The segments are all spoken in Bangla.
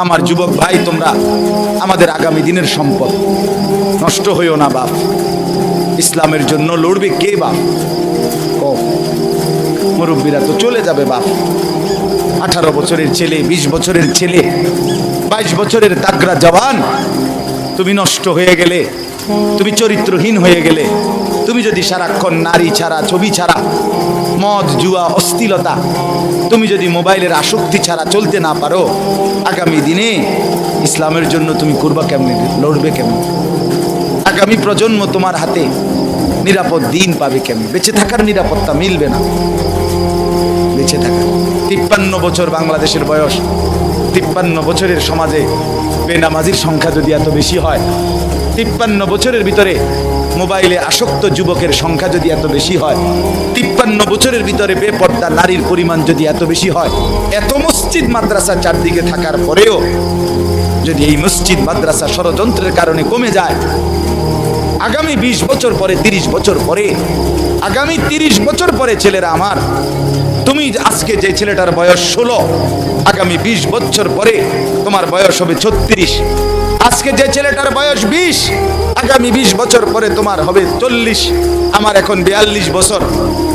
আমার যুবক ভাই, তোমরা আমাদের আগামী দিনের সম্পদ, নষ্ট হইও না বাপ। ইসলামের জন্য লড়বে কে বাপ? মুরব্বীরা তো চলে যাবে বাপ। 18 বছরের ছেলে, 20 বছরের ছেলে, 22 বছরের তাগড়া জওয়ান, তুমি নষ্ট হয়ে গেলে, তুমি চরিত্রহীন হয়ে গেলে, তুমি যদি সারাক্ষণ নারী ছাড়া, ছবি ছাড়া, মদ জুয়া অশ্লীলতা, তুমি যদি মোবাইলের আসক্তি ছাড়া চলতে না পারো, আগামী দিনে ইসলামের জন্য তুমি করবা কেমনে, লড়বে কেমনে? আগামী প্রজন্ম তোমার হাতে নিরাপদ দিন পাবে কেমনে? বেঁচে থাকার নিরাপত্তা মিলবে না। বেঁচে থাকা 53 বছর বাংলাদেশের বয়স, 53 বছরের সমাজে বেনামাজির সংখ্যা যদি এত বেশি হয়, 53 বছরের ভিতরে মোবাইলে আসক্ত যুবকের সংখ্যা যদি এত বেশি হয়, 53 বছরের ভিতরে বেপর্দা নারীর পরিমাণ যদি এত বেশি হয়, এত মসজিদ মাদ্রাসা চারদিকে থাকার পরেও যদি এই মসজিদ মাদ্রাসা ষড়যন্ত্রের কারণে কমে যায়, আগামী 20 বছর পরে, 30 বছর পরে, আগামী 30 বছর পরে ছেলেরা আমার, তুমি আজকে যে ছেলেটার বয়স 16, আগামী 20 বছর পরে তোমার বয়স হবে 36। আজকে যে ছেলেটার বয়স 20, আগামী 20 বছর পরে তোমার হবে 40। আমার এখন 42 বছর।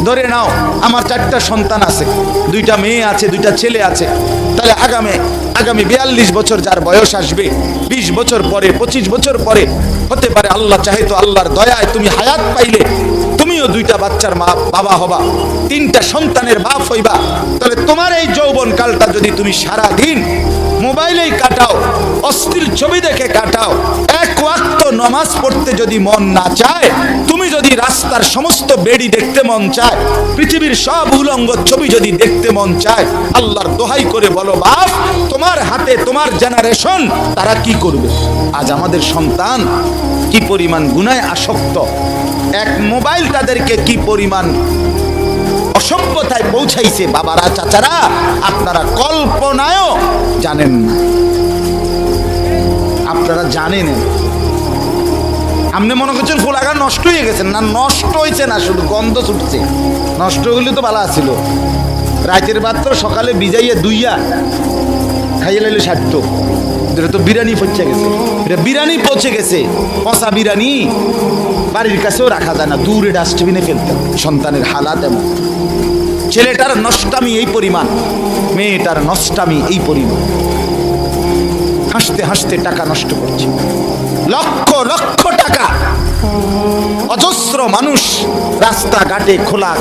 ধরে নাও আমার 4টা সন্তান আছে, 2টা মেয়ে আছে, 2টা ছেলে আছে। তাহলে আগামী 42 বছর যার বয়স আসবে, 20 বছর পরে, 25 বছর পরে হতে পারে, আল্লাহ চাহে তো আল্লাহর দয়ায় তুমি হায়াত পাইলে তুমিও 2টা বাচ্চার মা বাবা হবা, 3টা সন্তানের বাপ হইবা। তাহলে তোমার এই যৌবন কালটা যদি তুমি সারা দিন মোবাইলেই কাটাও, অশ্লীল ছবি দেখে কাটাও, এক ওয়াক্ত নামাজ পড়তে যদি মন না চায়, তুমি যদি রাস্তার সমস্ত বেড়ি দেখতে মন চায়, পৃথিবীর সব উলঙ্গ ছবি যদি দেখতে মন চায়, আল্লাহর দোহাই করে বলো বাপ, তোমার হাতে তোমার জেনারেশন তারা কি করবে? আজ আমাদের সন্তান কি পরিমাণ গুনায় আসক্ত, এক মোবাইল তাদেরকে কি পরিমাণ অসভ্যতায় পৌঁছাইছে, বাবারা চাচারা আপনারা কল্পনায়ও জানেন না। আপনারা জানেন, আপনি মনে করছেন ফুল আগা নষ্ট হয়ে গেছেন, না নষ্ট হয়েছে না, শুধু গন্ধ ছুটছে। নষ্ট হইলে তো ভালো ছিল, রাতের ভাত তো সকালে ভিজাইয়া দুইয়া খাইয়ে লাইলে সারত। এটা তো বিরিয়ানি পৌঁছে গেছে, এটা বিরিয়ানি পৌঁছে গেছে, পচা বিরিয়ানি বাড়ির কাছেও রাখা যায় না, দূরে ডাস্টবিনে ফেলতাম। সন্তানের হালাত এমন, ছেলেটার নষ্টামি এই পরিমাণ, মেয়েটার নষ্টামি এই পরিমাণ। হাসতে হাসতে টাকা নষ্ট করছে, লক্ষ লক্ষ টাকা। অজস্র মানুষ রাস্তাঘাটে, খোলা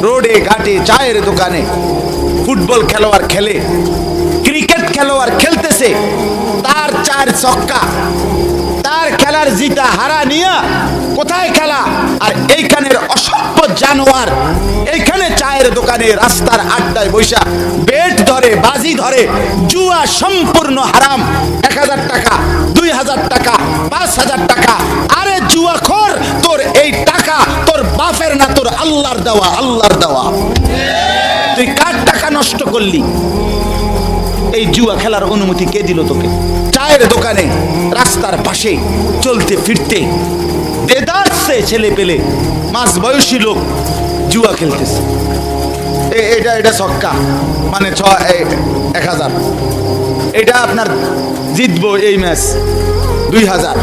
রোডে ঘাটে, চায়ের দোকানে, ফুটবল খেলোয়াড় খেলে, ক্রিকেট খেলোয়াড় খেলতেছে, তার 4 ছক্কা, তার খেলার জিতা হারা নিয়া কোথায় খেলা? আর এইখানের অসভ্য জানোয়ার এইখানে চায়ের দোকানে, রাস্তার আড্ডায় বৈশা বেট ধরে, বাজি ধরে, জুয়া সম্পূর্ণ হারাম। 1000 টাকা, 2000 টাকা, 5000 টাকা। আরে জুয়াখোর, তোর এই টাকা তোর বাপের না, তোর আল্লাহর দেওয়া, আল্লাহর দেওয়া। তুই কার টাকা নষ্ট করলি? এই জুয়া খেলার অনুমতি কে দিল তোকে? চায়ের দোকানে, রাস্তার পাশে চলতে ফিরতে দেদারসে ছেলে পেলে, মাঝ বয়সী লোক জুয়া খেলতেছে। এটা ছক্কা মানে 1000, এটা আপনার জিতবো এই ম্যাচ 2000।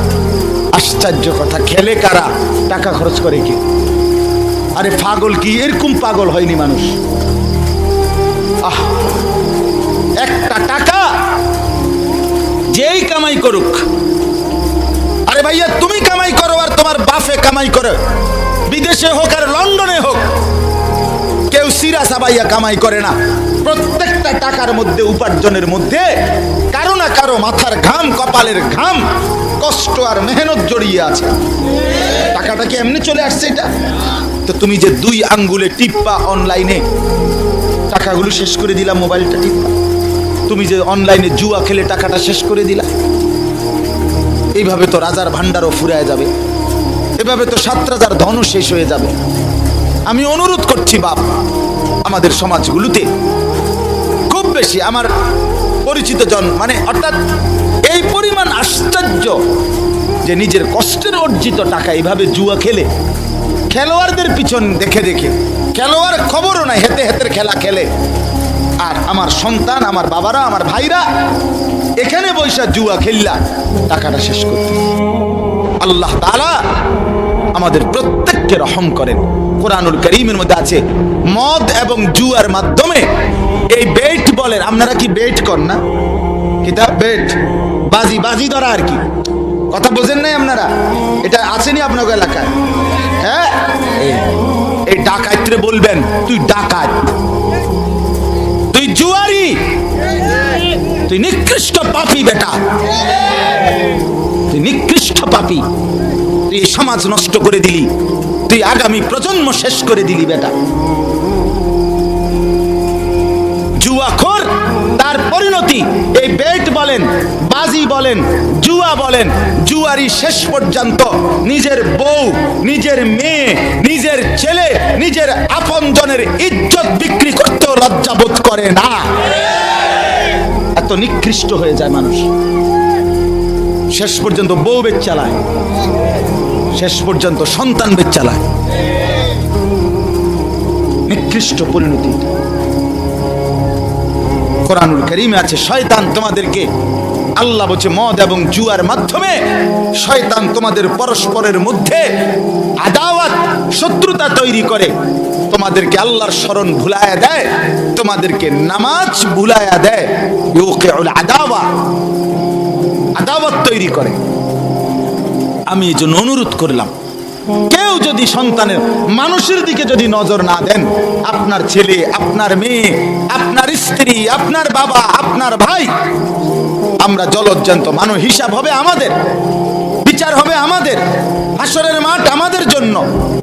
আশ্চর্য কথা, খেলে কারা? টাকা খরচ করে কি? আরে পাগল কি এরকম পাগল হয়নি মানুষ? একটা টাকা যেই কামাই করুক, আরে ভাইয়া তুমি কামাই করো আর তোমার বাপে কামাই করে, বিদেশে হোক আর লন্ডনে হোক, কেউ সিরা সাবাইয়া কামাই করে না। প্রত্যেকটা টাকার মধ্যে, উপার্জনের মধ্যে কারো না কারো মাথার ঘাম, কপালের ঘাম, কষ্ট আর মেহনত জড়িয়ে আছে। টাকাটা কি এমনি চলে আসছে? এটা তো তুমি যে 2 আঙ্গুলে টিপ্পা অনলাইনে টাকাগুলো শেষ করে দিলা, মোবাইলটা টিপ্পা, তুমি যে অনলাইনে জুয়া খেলে টাকাটা শেষ করে দিলা। এইভাবে তো রাজার ভান্ডারও ফুরায় যাবে, এভাবে তো 7 রাজার ধনও শেষ হয়ে যাবে। আমি অনুরোধ করছি বাপ, আমাদের সমাজগুলোতে খুব বেশি আমার পরিচিত জন, মানে অর্থাৎ এই পরিমাণ আশ্চর্য যে নিজের কষ্টের অর্জিত টাকা এইভাবে জুয়া খেলে, খেলোয়াড়দের পিছন দেখে দেখে, খেলোয়াড় খবরও নাই, হেতে হেতের খেলা খেলে। আর আমার সন্তান, আমার বাবারা, আমার ভাইরা এখানে বৈশা জুয়া খেললা টাকাটা শেষ করতে। আল্লাহ তাআলা আমাদের প্রত্যেককে রহম করেন। কোরআনুল কারীমের মধ্যে আছে মদ এবং জুয়ার মাধ্যমে এই বেট বলেন, আপনারা কি বেট কর না? কিতাব বেট বাজি, বাজি ধরা আর কি, কথা বোঝেন নাই আপনারা? এটা আসেনি আপনার এলাকায়? হ্যাঁ, এই ডাকাতরে বলবেন তুই ডাকাত, তুই জুয়ারি, তুই নিকৃষ্ট পাপী বেটা, তুই নিকৃষ্ট পাপী, তুই এই সমাজ নষ্ট করে দিলি, তুই আগামী প্রজন্ম শেষ করে দিলি বেটা। জুয়াখোর, তার পরিণতি এই বেট বলেন, বাজি বলেন, জুয়া বলেন, জুয়ারি শেষ পর্যন্ত নিজের বউ, নিজের মেয়ে, নিজের ছেলে, নিজের আপনজনের ইজ্জত বিক্রি করতেও লজ্জাবোধ করে না। এত নিকৃষ্ট হয়ে যায় মানুষ। শেষ পর্যন্ত বউ বেচ চালায়, শেষ পর্যন্ত সন্তান বেচ চালায়। নিকৃষ্ট পরিণতি। কোরআনুল কারীমে আছে শয়তান তোমাদেরকে, আল্লাহ বলছে মদ এবং জুয়ার মাধ্যমে শয়তান তোমাদের পরস্পরের মধ্যে আদাওয়াত, শত্রুতা তৈরি করে, তোমাদেরকে আল্লাহর স্মরণ ভুলায়া দেয়, তোমাদেরকে নামাজ ভুলায়া দেয়। ইউকিউল আদাওয়া, আদাওয়াত তৈরি করে। আমি এই জন্য অনুরোধ করলাম, কেউ যদি সন্তানের মানুষের দিকে যদি নজর না দেন, আপনার ছেলে, আপনার মেয়ে, আপনার স্ত্রী, আপনার বাবা, আপনার ভাই, আমরা জলজ্জান্ত মানুষ, হিসাব হবে আমাদের, বিচার হবে আমাদের, হাসরের মাঠ আমাদের জন্য,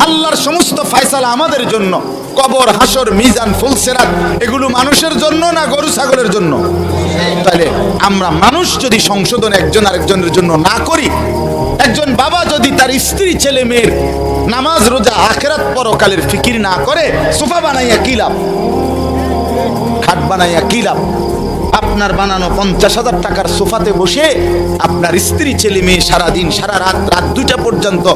আল্লাহর সমস্ত ফয়সালা আমাদের জন্য। কবর, হাসর, মিজান, ফুলসিরাত এগুলো মানুষের জন্য না গরু ছাগলের জন্য? তাহলে আমরা মানুষ যদি সংশোধন একজন আরেকজনের জন্য না করি, একজন বাবা যদি তার স্ত্রী, ছেলে মেয়ের নামাজ, রোজা, আখিরাত, পরকালের ফিকির না করে, সোফা বানাইয়া কি লাভ? খাট বানাইয়া কি লাভ? আপনার বানানো 50,000 টাকার সোফাতে বসে আপনার স্ত্রী, ছেলে মেয়ে সারাদিন, সারা রাত, রাত 2টা পর্যন্ত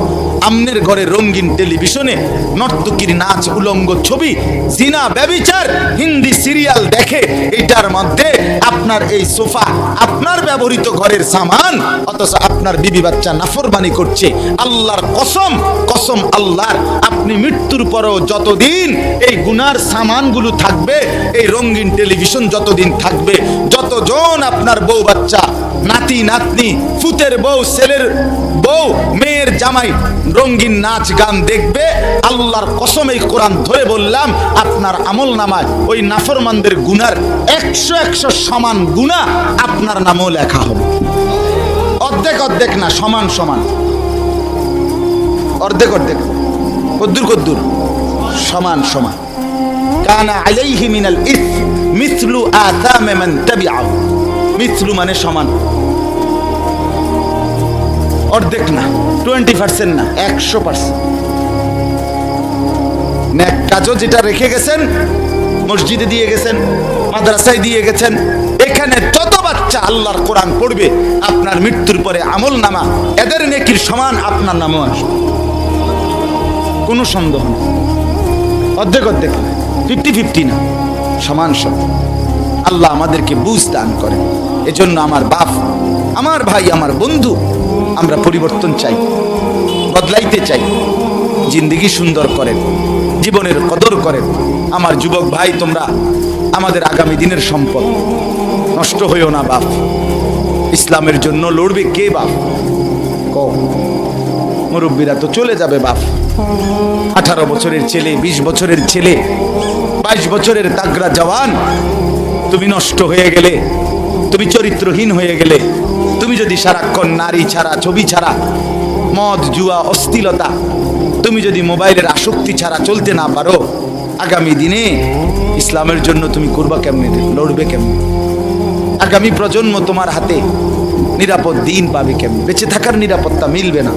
আমনের ঘরে রঙিন টেলিভিশনে নর্তকীর নাচ, উলঙ্গ ছবি, জিনা, ব্যভিচার, হিন্দি সিরিয়াল দেখে, এটার মধ্যে আপনার এই সোফা আপনার ব্যবহৃত ঘরের সামান, অথচ আপনার বিবি বাচ্চা নাফরমানি করছে। আল্লাহর কসম, কসম আল্লাহর, আপনি মৃত্যুর পরেও যতদিন এই গুনার সামানগুলো থাকবে, এই রঙিন টেলিভিশন যতদিন থাকবে, যতজন আপনার বউ বাচ্চা, নাতি নাতনি, ফুতের বউ, ছেলের বউ, মেয়ের জামাই রঙিন নাচ গান দেখবে, আল্লাহর কসম এই কোরআন ধরে বললাম, আপনার আমল নামায় ওই নাফরমানদের গুনার 100 সমান গুনাহ আপনার নামও লেখা হবে। অর্ধেক অর্ধেক না, সমান সমান, অর্ধেক অর্ধেক, কদ্দুর কদ্দুর, সমান সমান। কানা আলাইহি মিনাল ইসম মিসলু আসামে মান তাবিআহু। মিসলু মানে সমান, অর্ধেক না, 20% না, 100%। নেক কাজও যেটা রেখে গেছেন, মসজিদে দিয়ে গেছেন, মাদ্রাসায় দিয়ে গেছেন, এখানে যত বাচ্চা আল্লাহর কোরআন পড়বে, আপনার মৃত্যুর পরে আমল নামা এদের নেকির সমান আপনার নামও আসবে, কোনো সন্দেহ নেই। অর্ধেক অর্ধেক, 50-50 না, সমান সমান। আল্লাহ আমাদেরকে বুঝ দান করেন। এজন্য আমার বাপ, আমার ভাই, আমার বন্ধু, আমরা পরিবর্তন চাই, বদলাইতে চাই, জিন্দেগি সুন্দর করেন, জীবনের কদর করেন। আমার যুবক ভাই, তোমরা আমাদের আগামী দিনের সম্পদ, নষ্ট হইও না বাপ। ইসলামের জন্য লড়বে কে বাপ? মুরব্বীরা তো চলে যাবে বাপ। 18 বছরের ছেলে, 20 বছরের ছেলে, 22 বছরের তাগড়া জওয়ান, তুমি নষ্ট হয়ে গেলে, তুমি চরিত্রহীন হয়ে গেলে, তুমি যদি সারাক্ষণ নারী ছাড়া, ছবি ছাড়া, মদ, জুয়া, অশ্লীলতা, তুমি যদি মোবাইলের আসক্তি ছাড়া চলতে না পারো, আগামী দিনে ইসলামের জন্য তুমি করবা কেমনে, লড়বে কেমনে? আগামী প্রজন্ম তোমার হাতে নিরাপদ দিন পাবে কেমনে? বেঁচে থাকার নিরাপত্তা মিলবে না।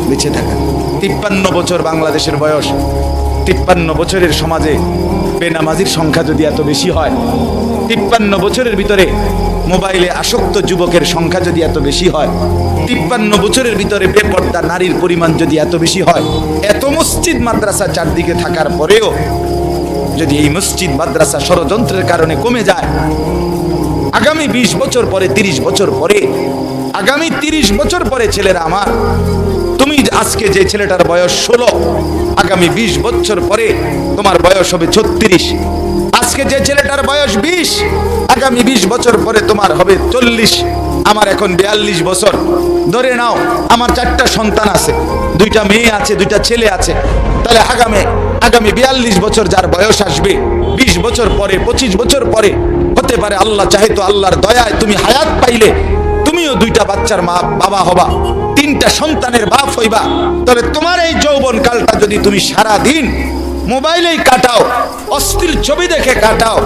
বেঁচে থাকা 53 বছর বাংলাদেশের বয়স, 53 বছরের সমাজে বেনামাজির সংখ্যা যদি এত বেশি হয়, 53 বছরের ভিতরে মোবাইলে আসক্ত যুবকের সংখ্যা যদি এত বেশি হয়, 53 বছরের ভিতরে বেপর্দা নারীর পরিমাণ যদি এত বেশি হয়, এত মসজিদ মাদ্রাসা চারদিকে থাকার পরেও যদি এই মসজিদ মাদ্রাসা ষড়যন্ত্রের কারণে কমে যায়, আগামী 20 বছর পরে, 30 বছর পরে, আগামী 30 বছর পরে ছেলেরা আমার, তুমি আজকে যে ছেলেটার বয়স 16, আগামী 20 বছর পরে তোমার বয়স হবে 36। আজকে যে ছেলেটার বয়স 20, আগামী 20 বছর পরে তোমার হবে 40। আমার এখন 42 বছর। ধরে নাও আমার 4টা সন্তান আছে, 2টা মেয়ে আছে, 2টা ছেলে আছে। তাহলে আগামী 42 বছর যার বয়স আসবে, 20 বছর পরে, 25 বছর পরে, হতে পারে আল্লাহ চাহে তো আল্লাহর দয়ায় তুমি হায়াত পাইলে তুমিও 2টা বাচ্চার মা বাবা হবা, 3টা সন্তানের বাপ হইবা। তাহলে তোমার এই যৌবন কালটা যদি তুমি সারা দিন মোবাইলেই কাটাও, অশ্লীল ছবি দেখে কাটাও,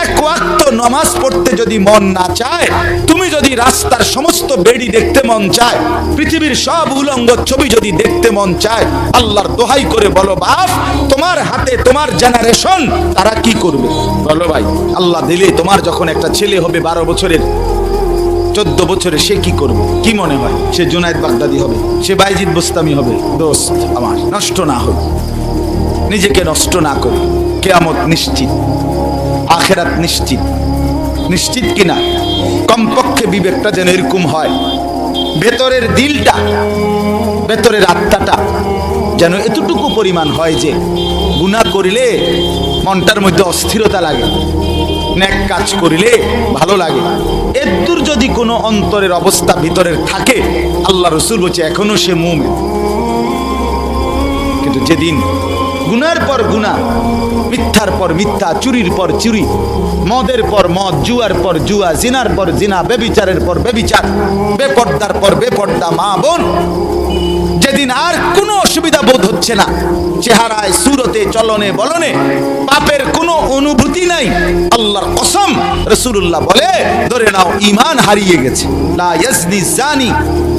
এক ওয়াক্ত নামাজ পড়তে যদি মন না চায়, তুমি যদি রাস্তার সমস্ত বেড়ি দেখতে মন চায়, পৃথিবীর সব উলঙ্গ ছবি যদি দেখতে মন চায়, আল্লাহর দোহাই করে বলো বাপ, তোমার হাতে তোমার জেনারেশন তারা কি করবে? বলো ভাই, আল্লাহ দিলে তোমার যখন একটা ছেলে হবে 12 বছরের, 14 বছরে, সে কি করবে? কি মনে হয়? সে জুনায়েদ বাগদাদি হবে, সে বাইজিদ বোস্তামি হবে? দোস্ত আমার, নষ্ট না হোক, নিজেকে নষ্ট না করি। কিয়ামত নিশ্চিত, আখিরাত নিশ্চিত। নিশ্চিত কিনা? কমপক্ষে বিবেকটা যেন এরকম হয়, ভেতরের দিলটা, ভেতরের আত্মাটা যেন এতটুকু পরিমাণ হয় যে গুনাহ করিলে মনটার মধ্যে অস্থিরতা লাগে, নেক কাজ করিলে ভালো লাগে। এদুর যদি কোনো অন্তরের অবস্থা ভিতরের থাকে, আল্লাহ রাসূল বলছে এখনো সে মুমিন। কিন্তু যেদিন গুনার পর গুনাহ, মিথ্যার পর মিথ্যা, চুরির পর চুরি, মদের পর মদ, জুয়ার পর জুয়া, জিনার পর জিনা, বেবিচারের পর বেবিচার, বেপর্দার পর বেপর্দা মা বোন, যেদিন আর কোনো অসুবিধা বোধ হচ্ছে না, চেহারায়, সুরতে, চলনে বলনে পাপের কোনো অনুভূতি নাই, আল্লাহর কসম রাসূলুল্লাহ বলে ধরে নাও ঈমান হারিয়ে গেছে। লা ইয়াজনি জানি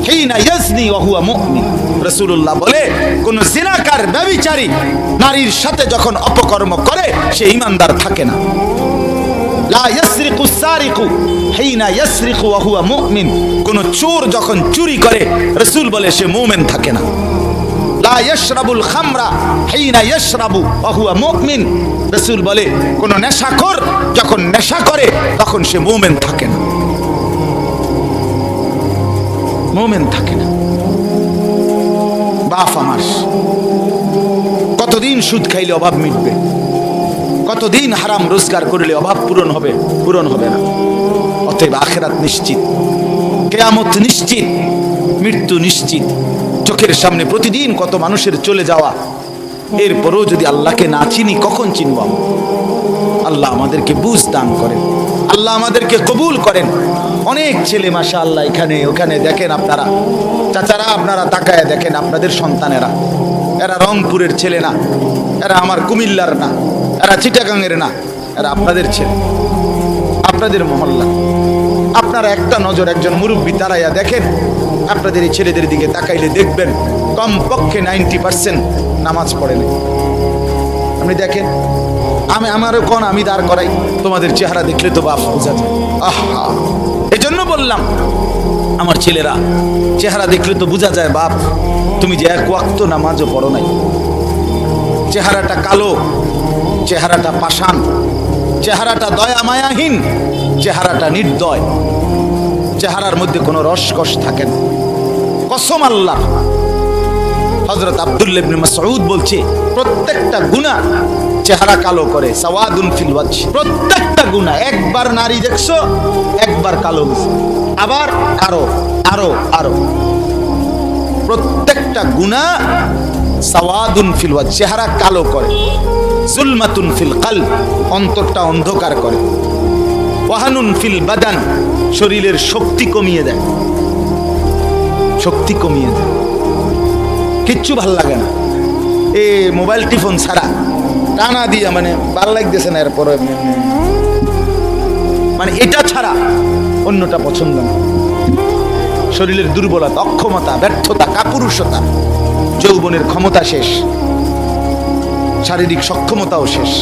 হিনা ইয়াজনি ওয়া হুয়া মুমিন। রাসূলুল্লাহ বলে কোন জিনাকার, ব্যভিচারী নারীর সাথে যখন অপকর্ম করে সে ঈমানদার থাকে না। লা ইয়াসরিকু সারিকু হিনা ইয়াসরিকু ওয়া হুয়া মুমিন। কোন চোর যখন চুরি করে, রাসূল বলে সে মুমিন থাকে না। লা ইয়াশরাবুল খামরা হিনা ইয়াশরাবু ওয়া হুয়া মুমিন। রাসূল বলে কোন নেশাখোর যখন নেশা করে তখন সে মুমিন থাকে না, মুমিন থাকে না। বাপ আমার, কতদিন সুদ খাইলে অভাব মিটবে? কতদিন হারাম রোজগার করলে অভাব পূরণ হবে? পূরণ হবে না। অতএব আখিরাত নিশ্চিত, কিয়ামত নিশ্চিত, মৃত্যু নিশ্চিত। চোখের সামনে প্রতিদিন কত মানুষের চলে যাওয়া, এরপরও যদি আল্লাহকে না চিনি কখন চিনব? আল্লাহ আমাদেরকে বুঝ দান করেন, আল্লাহ আমাদেরকে কবুল করেন। অনেক ছেলে মাশাআল্লাহ এখানে ওখানে দেখেন আপনারা, চাচারা আপনারা তাকায় দেখেন আপনাদের সন্তানেরা, এরা রংপুরের ছেলে না, এরা আমার কুমিল্লার না, এরা চিটাগাংয়ের না, এরা আপনাদের ছেলে, আপনাদের মহল্লা। আপনারা একটা নজর একজন মুরব্বী তারাইয়া দেখেন, আপনাদের এই ছেলেদের দিকে তাকাইলে দেখবেন কমপক্ষে 90% নামাজ পড়ে না। আপনি দেখেন, আমারও কোন আমি দাঁড় করাই, তোমাদের চেহারা দেখলে তো বাপ বোঝা যায়। আহা, এজন্য বললাম আমার ছেলেরা, চেহারা দেখলে তো বোঝা যায় বাপ তুমি যে এক ওয়াক্ত নামাজও পড়ো নাই। চেহারাটা কালো, চেহারাটা পাষাণ, চেহারাটা দয়া মায়াহীন, চেহারাটা নির্দয়, চেহারার মধ্যে কোনো রসকস থাকে না। কসম আল্লাহ, হযরত আব্দুল্লাহ ইবনে মাসউদ বলছে প্রত্যেকটা গুনাহ চেহারা কালো করে। সাওয়াদুন ফিল ওয়াজহ, প্রত্যেকটা গুনাহ, একবার নারী দেখছো একবার কালো হইছে, আবার আরো আরো আরো, প্রত্যেকটা গুনাহ সাওয়াদুন ফিল ওয়াজহ, চেহারা কালো করে। যুলমাতুন ফিল কলব, অন্তরটা অন্ধকার করে। ওয়াহানুন ফিল বাদান, শরীরের শক্তি কমিয়ে দেয়, শক্তি কমিয়ে দেয়, কিচ্ছু ভাল লাগে না। এ মোবাইল টিফোন ছাড়া টানা দিয়া মানে ভাল লাগতেছে না, এরপরে মানে এটা ছাড়া অন্যটা পছন্দ না। শরীরের দুর্বলতা, অক্ষমতা, ব্যর্থতা, কাপুরুষতা, যৌবনের ক্ষমতা শেষ, শারীরিক সক্ষমতাও শেষ,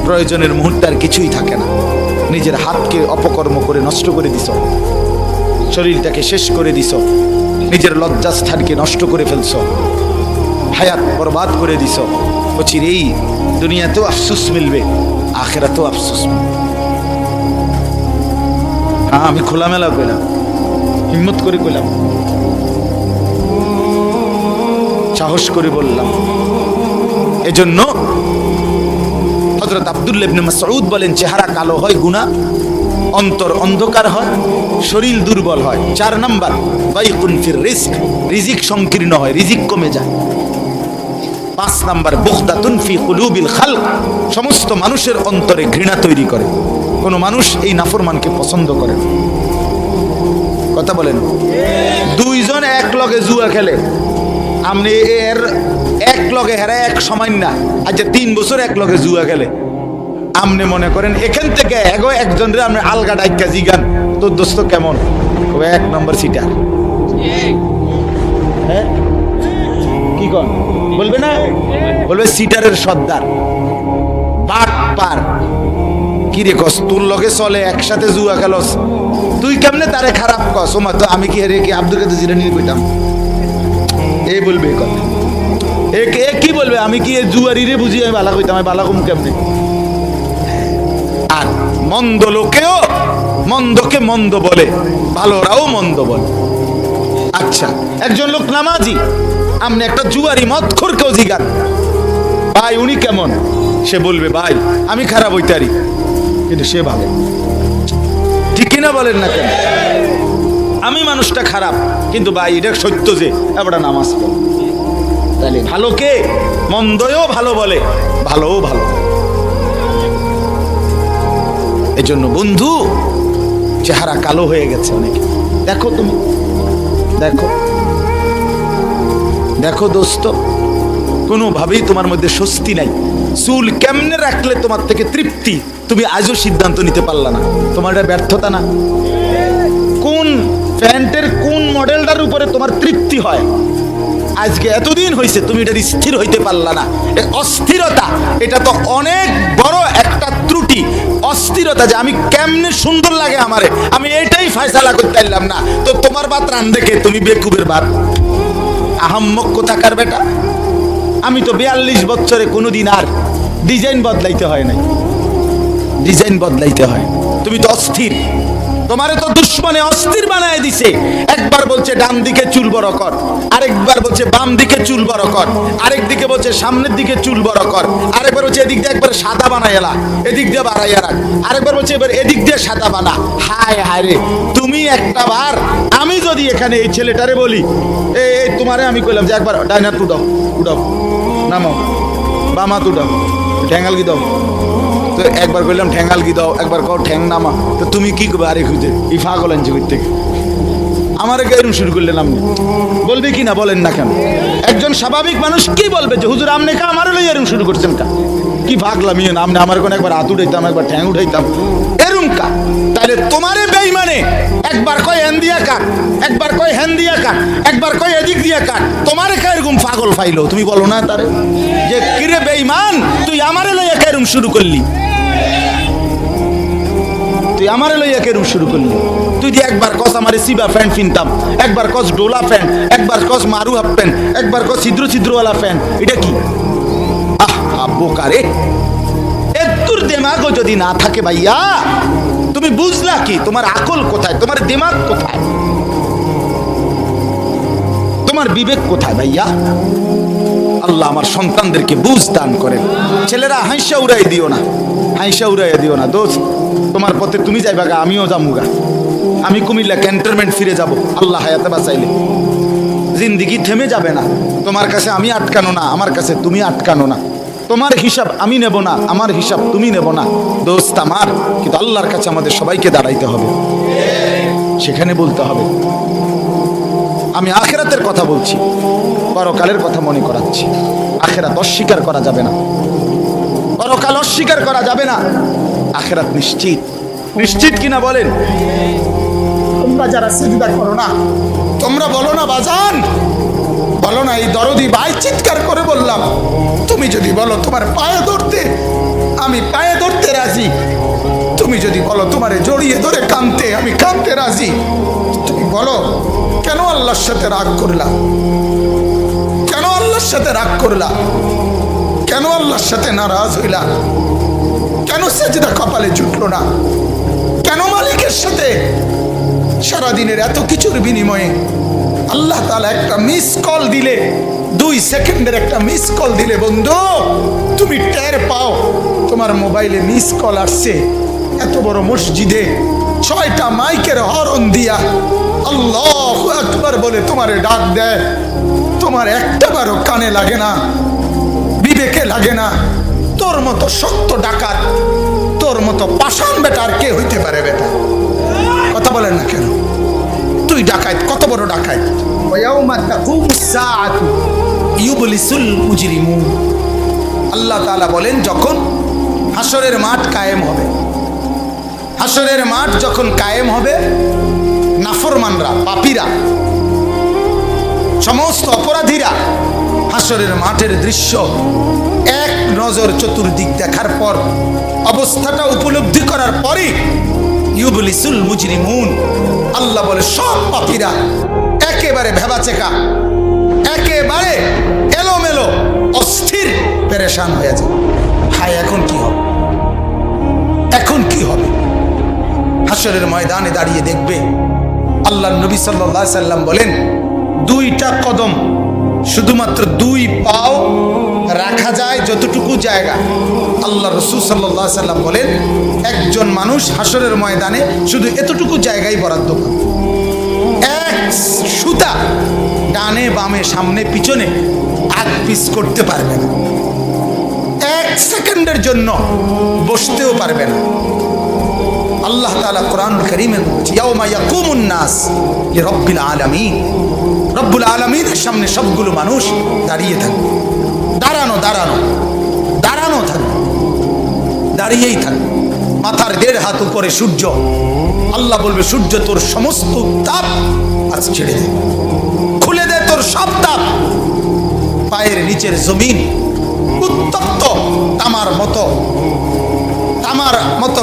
প্রয়োজনের মুহূর্তে আর কিছুই থাকে না। নিজের হাতকে অপকর্ম করে নষ্ট করে দিছ, শরীরটাকে শেষ করে দিছ, নিজের লজ্জাস্থানকে নষ্ট করে ফেলছ, হায়াত বরবাদ করে দিছ। চিরেই দুনিয়াতেও আফসোস মিলবে, আখিরাতেও আফসোস মিলবে। না, আমি খোলামেলা কইলাম, হিম্মত করে কইলাম, সাহস করে বললাম। এজন্য হযরত আব্দুল্লাহ ইবনে মাসউদ বলেন, চেহারা কালো হয় গুনাহ, অন্তর অন্ধকার হয়, শরীর দুর্বল হয়। 4 নাম্বার, বাইকুন ফির রিজক, রিজিক সংকীর্ণ হয়, রিজিক কমে যায়। 5 নাম্বার, বুগদাতুন ফি কুলুবিল খালক, সমস্ত মানুষের অন্তরে ঘৃণা তৈরি করে। কোন মানুষ এই নাফরমানকে পছন্দ করে না। কথা বলেন, দুইজন এক লগে জুয়া খেলে, আপনি এর এক লগে হেরা এক সময় না, আচ্ছা 3 বছর এক লগে জুয়া খেলে, আপনি মনে করেন এখান থেকে একজন রে আপনি আলগা ডাইকা জিগান, তোর দোস্ত কেমন, ও 1 নম্বর সিটার। হ্যাঁ কি কন বলবে না, বলবে সিটারের সর্দার, বাট পার। কি রে কস, তোর লগে চলে একসাথে জুয়া খেলস, তুই কেমনে তারে খারাপ কস? ওমা তো আমি কি হেরে কি আব্দুল কাদের জিলানী কইতাম, এই বলবে এই কথা। এ কি বলবে, আমি কি জুয়ারি রে বুঝি আমি বালা কইতাম, আমি বালা কম কেমনে? আর মন্দ লোকেও মন্দকে মন্দ বলে, ভালোরাও মন্দ বলে। আচ্ছা, একজন লোক নামাজি, আপনি একটা জুয়ারি মদখোরকেও জিগান, ভাই উনি কেমন? সে বলবে, ভাই আমি খারাপ হইতারি, কিন্তু সে ভালো। ঠিক কিনা বলেন না কেন? আমি মানুষটা খারাপ, কিন্তু ভাই এটা সত্য যে এবারটা নামাজ পড়ে। তাহলে ভালোকে মন্দও ভালো বলে, ভালোও ভালো। এজন্য বন্ধু, চেহারা কালো হয়ে গেছে অনেকে। দেখো তুমি, দেখো দেখো দোস্ত, কোনোভাবেই তোমার মধ্যে স্বস্তি নাই। চুল কেমনে রাখলে তোমার থেকে তৃপ্তি, তুমি আজও সিদ্ধান্ত নিতে পারলা না। তোমার এটা ব্যর্থতা না? কোন প্যান্টের কোন মডেলটার উপরে তোমার তৃপ্তি হয়, আজকে এতদিন হয়েছে তুমি এটা স্থির হইতে পারলা না। এই অস্থিরতা, এটা তো অনেক বড় একটা ত্রুটি। অস্থিরতা যে আমি কেমনে সুন্দর লাগে আমারে, আমি এটাই ফয়সালা করতে পারলাম না, তো তোমার বাত রান দেখে তুমি বেকুবের বাত, আহাম্মক কোথাকার বেটা। আমি তো 42 বছরে কোনোদিন আর ডিজাইন বদলাইতে হয় নাই, ডিজাইন বদলাইতে হয়। তুমি তো অস্থির, তোমারে তো দুশ্মনে অস্থির বানায় দিছে। একবার বলছে ডান দিকে চুল বড় কর, আরেকবার বলছে বাম দিকে চুল বড় কর, আরেক দিকে বলছে সামনের দিকে চুল বড় কর, আরেকবার বলছে এদিক দিয়ে একবার সাদা বানাই এলা, এদিক দিয়ে বাড়াইয়া রাখ, আরেকবার বলছে এবার এদিক দিয়ে সাদা বানা। হায় হায় রে, তুমি একটা বার, আমি যদি এখানে এই ছেলেটারে বলি, এই তোমারে আমি কইলাম যে একবার ডাইনার টু দাও, উঠাও, নামাও, বামা টু দাও, ঠ্যাঙ্গাল কি দাও, তো একবার কইলাম ঠ্যাঙ্গাল কি দাও, একবার কও ঠ্যাং নামা, তো তুমি কি করবে? আরে খুঁজে এই পাগল আনছে কই থেকে, আমার এরকম শুরু করলেন আপনি, বলবে কি না বলেন না কেন? একজন স্বাভাবিক মানুষ কি বলবে যে হুজুর আপনি কা আমার লই এরকম শুরু করছেন কা, কি পাগলামি আপনি আমার কোন একবার হাত উঠাইতাম, একবার ঠ্যাং উঠাইতাম, এরকম কা? তাহলে তোমারে বেঈমানে একবার কয় হ্যান দিয়া কাট, একবার কয় হ্যান দিয়া কাট, একবার কয় এদিক দিয়া কাট, তোমারে কা এরকম পাগল ফাইলো? তুমি বলো না তারে যে কিরে বেঈমান, তুই আমারে লইয়া এরকম শুরু করলি, তুই আমারে লইয়া কেরম শুরু করলি? তুই যে একবার কস আমারে সিবা প্যান্ট কিনতাম, একবার কস ডোলা প্যান্ট, একবার কস মারু হাফ প্যান্ট, একবার কস ছিদ্র ছিদ্রওয়ালা প্যান্ট, এটা কি? আহ বোকারে, এত্তুর দেমাগও যদি না থাকে ভাইয়া, তুমি বুঝলা কি? তোমার আকল কোথায়? তোমার দিমাগ কোথায়? তোমার বিবেক কোথায় ভাইয়া? আল্লাহ আমার সন্তানদেরকে বুঝ দান করেন। ছেলেরা হাইসা উড়াই দিও না, হাইসা উড়াইয়া দিও না দোস্ত, তোমার পথে তুমি যাইবা গা, আমিও যামুগা। আমি কুমিল্লা ক্যান্টনমেন্ট ফিরে যাব আল্লাহ হায়াতে বাঁচাইলে। জিন্দিগি থেমে যাবে না, তোমার কাছে আমি আটকানো না, আমার কাছে তুমি আটকানো না। তোমার হিসাব আমি নেব না, আমার হিসাব তুমি নেব না দোস্ত আমার। কিন্তু আল্লাহর কাছে আমাদের সবাইকে দাঁড়াইতে হবে, সেখানে বলতে হবে। আমি আখিরাতের কথা বলছি, পরকালের কথা মনে করাচ্ছি। আখিরাত অস্বীকার করা যাবে না, পরকাল অস্বীকার করা যাবে না, আখিরাত নিশ্চিত। নিশ্চিত কিনা বলেন? তোমরা যারা সিজদা করো না, তোমরা বলো না বাজান, বলো না এই দরদি ভাই, চিৎকার করে বললাম, তুমি যদি বলো তোমার পায়ে ধরতে, আমি পায়ে ধরতে রাজি। তুমি যদি বলো তোমারে জড়িয়ে ধরে কাঁদতে, আমি কাঁদতে রাজি। তুমি বলো কেন আল্লাহর সাথে রাগ করলা? কেন আল্লাহর সাথে রাগ করলা? কেন আল্লাহর সাথে নারাজ হইলা? কেন সেজদা কপালে জুটলো না? কেন মালিকের সাথে সারাদিনের এত কিছুর বিনিময়ে আল্লাহ তাআলা একটা মিস কল দিলে, 2 সেকেন্ডের একটা মিস কল দিলে বন্ধু তুমি টের পাও তোমার মোবাইলে মিস কল আসছে। এত বড় মসজিদে 6টা মাইকের হরন দিয়া আল্লাহু আকবার বলে তোমারে ডাক দেয়, তোমার একটাবারও কানে লাগে না, বিবেকে লাগে না। তোর মতো শক্ত ডাকাত, তোর মতো পাষাণ বেটা আর কে হইতে পারে? বেটা কথা বলেন না কেন? তুই ডাকাত, কত বড় ডাকাত। ওয়ায়াউমা তাকুমুস সাআতু ইউবলিসুল মুজরিমুন। আল্লাহ তাআলা বলেন যখন হাসরের মাঠ কায়েম হবে, হাসরের মাঠ যখন কায়েম হবে, নাফরমানরা, পাপীরা, সমস্ত অপরাধীরা হাসরের মাঠের দৃশ্য এক নজর চতুর্দিক দেখার পর, অবস্থাটা উপলব্ধি করার পরই ইউবলিসুল মুজরিমুন, আল্লাহ বলে সব পাপীরা একেবারে ভেবাচেকা, একেবারে এলোমেলো, অস্থির, পেরেশান হয়ে যায়। হায় এখন কি হবে, এখন কি হবে? হাসরের ময়দানে দাঁড়িয়ে দেখবে আল্লাহর নবী সাল্লাল্লাহু আলাইহি সাল্লাম বলেন 2টা কদম, শুধুমাত্র 2 পাও রাখা যায় যতটুকু জায়গা। আল্লাহ রাসূল সাল্লাল্লাহু আলাইহি সাল্লাম বলেন একজন মানুষ হাসরের ময়দানে শুধু এতটুকু জায়গায় বরাদ্দ পাবে। এক সুতা ডানে বামে সামনে পিছনে আগ পিছ করতে পারবে না, 1 সেকেন্ডের জন্য বসতেও পারবে না। আল্লাহ তাআলা কোরআনুল কারীমে বলছে ইয়াউমা ইয়াকুমুন নাস লিরাব্বিল আলামিন, রব্বুল আলামিনের সামনে সবগুলো মানুষ দাঁড়িয়ে থাকবে, দাঁড়ানো দাঁড়ানো দাঁড়ানো থাকবে, দাঁড়িয়েই থাকবে। মাথার 1.5 হাত উপরে সূর্য, আল্লাহ বলবে সূর্য তোর সমস্ত তাপ আজ ছেড়ে দে, খুলে দে তোর সব তাপ। পায়ের নিচের জমিন উত্তপ্ত তামার মতো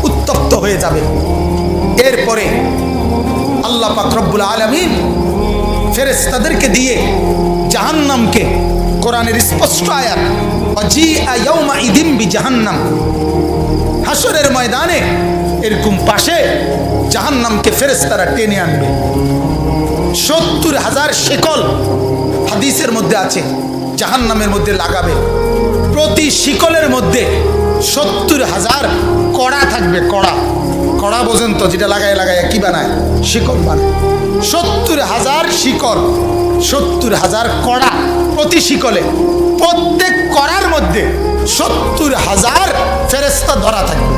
উত্তপ্ত হয়ে যাবে। এরপরে আল্লাহ পাক রব্বুল আলামিন ফেরেশতাদেরকে দিয়ে জাহান্নামকে, কোরআনের স্পষ্ট আয়াত ওয়াজিআ ইয়াউমাইযিন বিজাহান্নাম, হাসরের ময়দানে এরকম পাশে জাহান্নামকে ফেরেশতারা টেনে আনবে। 70,000 শিকল হাদিসের মধ্যে আছে জাহান্নামের মধ্যে লাগাবে। প্রতি শিকলের মধ্যে 70,000 কড়া থাকবে। কড়া, কড়া বোঝেন তো, যেটা লাগায় লাগায় কি বানায়, শিকল বানায়। 70,000 শিকল, 70,000 কড়া প্রতি শিকলে। প্রত্যেক কড়ার মধ্যে 70,000 ফেরেশতা ধরা থাকবে।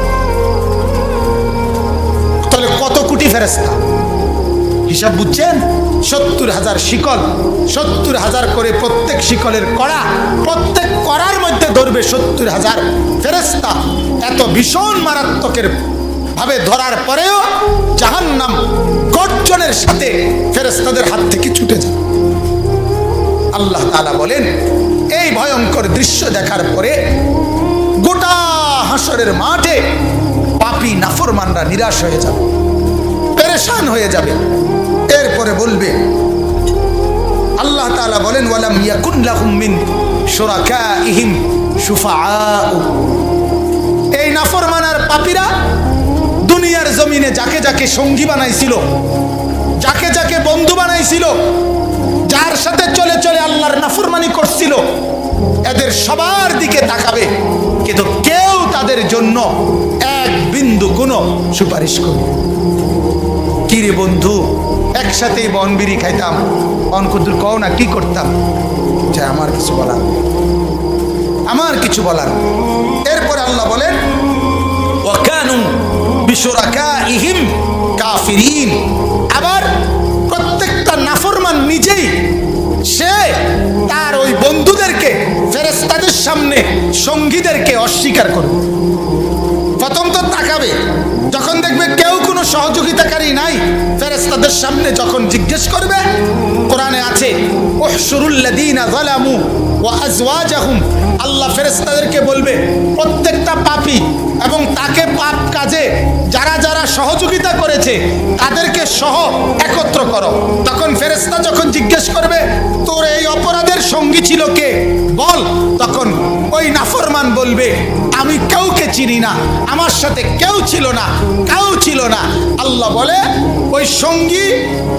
তাহলে কত কোটি ফেরেশতা হিসাব বুঝছেন? 70,000 শিকল, 70,000 করে প্রত্যেক শিকলের কড়া, প্রত্যেক কড়ার মধ্যে ধরবে 70,000 ফেরেশতা। এত ভীষণ মারাত্মকের ভাবে ধরার পরেও জাহান্নাম গর্জনের সাথে ফেরেশতাদের হাত থেকে ছুটে যায়। আল্লাহ তাআলা বলেন এই ভয়ঙ্কর দৃশ্য দেখার পরে গোটা হাসরের মাঠে পাপী নাফরমানরা নিরাশ হয়ে যাবে, পেরেশান হয়ে যাবে। এরপরে বলবে, আল্লাহ তাআলা বলেন ওয়ালাম ইয়াকুন লাহুম মিন শুরাকাইহিম শুফাআ। এই নাফরমান আর পাপীরা দুনিয়ার জমিনে যাকে যাকে সঙ্গী বানাইছিল, যাকে যাকে বন্ধু বানাইছিল, যার সাথে চলে চলে আল্লাহর নাফরমানি করছিল, এদের সবার দিকে তাকাবে, কিন্তু কেউ তাদের জন্য 1 বিন্দু কোনো সুপারিশ করবে। কি রে বন্ধু, একসাথেই বনবিড়ি খাইতাম, অনকুদুর কও না কি করতাম, যে আমার কিছু বলার, আমার কিছু বলার। এরপরে আল্লাহ বলেন ওয়াকানু বিশুরাকাইহিম কাফিরিন। আবার প্রত্যেকটা নাফরমান নিজেই সে তার ওই বন্ধুদেরকে, ফেরেশতাদের সামনে সঙ্গীদেরকে অস্বীকার করবে। প্রথম তো তাকাবে, যখন দেখবে কেউ কোনো সহযোগিতাকারী নাই, ফেরেশতাদের সামনে যখন জিজ্ঞেস করবে, কোরআনে আছে উহশুরুল লাযীনা যালামু ওয়া আজওয়াজাহুম, আল্লাহ ফেরেশতাদেরকে বলবে প্রত্যেকটা পাপী এবং তাকে পাপ কাজে যারা যারা সহযোগিতা করেছে তাদেরকে সহ একত্র করো। তখন ফেরেশতা যখন জিজ্ঞেস করবে তোর এই অপরাধের সঙ্গী ছিল কে বল, তখন ওই নাফরমান বলবে আমি কাউকে চিনি না, আমার সাথে কেউ ছিল না, কেউ ছিল না। আল্লাহ বলে ওই সঙ্গী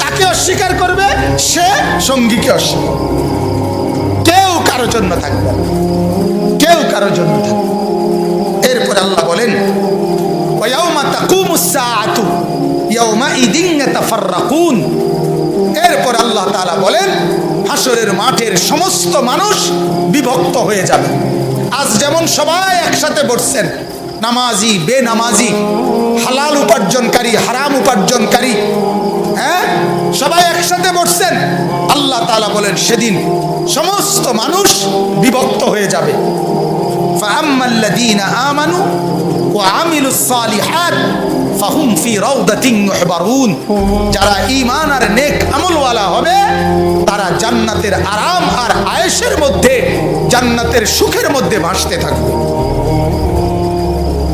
তাকে অস্বীকার করবে, সে সঙ্গীকে অস্বীকার করবে। কেউ কারোর জন্য থাকবে না, কেউ কারোর জন্য থাকবে। এরপর আল্লাহ বলেন ওয়ায়াউমা তাকুমুস সাআতু ইয়াউমাইদিন ইয়াতাফাররাকুন। এরপর আল্লাহ তাআলা বলেন হাসরের মাঠের সমস্ত মানুষ বিভক্ত হয়ে যাবে। আজ যেমন সবাই একসাথে বসছেন, নামাজি বেনামাজি, হালাল উপার্জনকারী হারাম উপার্জনকারী, হ্যাঁ, সবাই একসাথে বসছেন। আল্লাহ তাআলা বলেন সেদিন সমস্ত মানুষ বিভক্ত হয়ে যাবে। ফাআম্মাল্লাযীনা আমানু ওয়া আমিলুস সালিহাত ফাহুম ফি রাউদাতিন ইউহবারুন। যারা ঈমান আর নেক আমলওয়ালা হবে তারা জান্নাতের আরাম আর আয়েশের মধ্যে, জান্নাতের সুখের মধ্যে ভাসতে থাকবে।